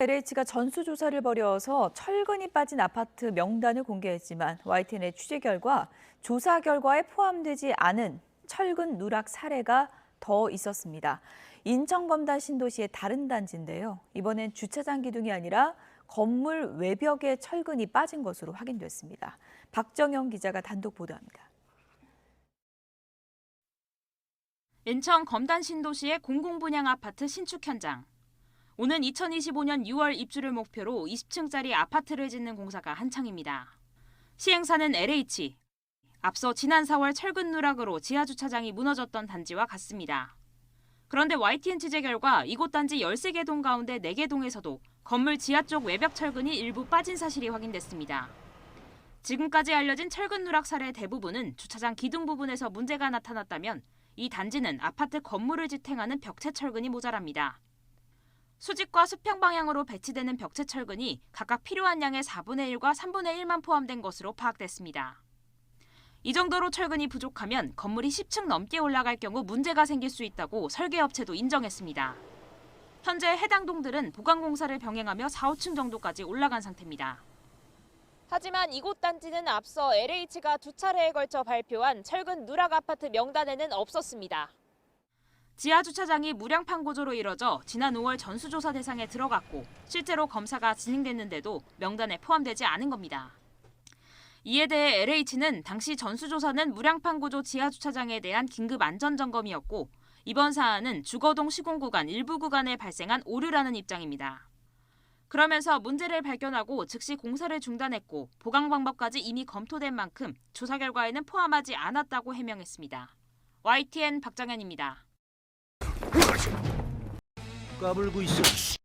LH가 전수조사를 벌여서 철근이 빠진 아파트 명단을 공개했지만 YTN의 취재 결과 조사 결과에 포함되지 않은 철근 누락 사례가 더 있었습니다. 인천 검단 신도시의 다른 단지인데요. 이번엔 주차장 기둥이 아니라 건물 외벽에 철근이 빠진 것으로 확인됐습니다. 박정영 기자가 단독 보도합니다. 인천 검단 신도시의 공공분양 아파트 신축 현장. 오는 2025년 6월 입주를 목표로 20층짜리 아파트를 짓는 공사가 한창입니다. 시행사는 LH. 앞서 지난 4월 철근 누락으로 지하주차장이 무너졌던 단지와 같습니다. 그런데 YTN 취재 결과 이곳 단지 13개 동 가운데 4개 동에서도 건물 지하 쪽 외벽 철근이 일부 빠진 사실이 확인됐습니다. 지금까지 알려진 철근 누락 사례 대부분은 주차장 기둥 부분에서 문제가 나타났다면 이 단지는 아파트 건물을 지탱하는 벽체 철근이 모자랍니다. 수직과 수평 방향으로 배치되는 벽체 철근이 각각 필요한 양의 4분의 1과 3분의 1만 포함된 것으로 파악됐습니다. 이 정도로 철근이 부족하면 건물이 10층 넘게 올라갈 경우 문제가 생길 수 있다고 설계업체도 인정했습니다. 현재 해당 동들은 보강공사를 병행하며 4, 5층 정도까지 올라간 상태입니다. 하지만 이곳 단지는 앞서 LH가 2차례에 걸쳐 발표한 철근 누락 아파트 명단에는 없었습니다. 지하 주차장이 무량판 구조로 이뤄져 지난 5월 전수조사 대상에 들어갔고 실제로 검사가 진행됐는데도 명단에 포함되지 않은 겁니다. 이에 대해 LH는 당시 전수조사는 무량판 구조 지하 주차장에 대한 긴급 안전점검이었고 이번 사안은 주거동 시공구간 일부 구간에 발생한 오류라는 입장입니다. 그러면서 문제를 발견하고 즉시 공사를 중단했고 보강 방법까지 이미 검토된 만큼 조사 결과에는 포함하지 않았다고 해명했습니다. YTN 박정현입니다. 까불고 있어.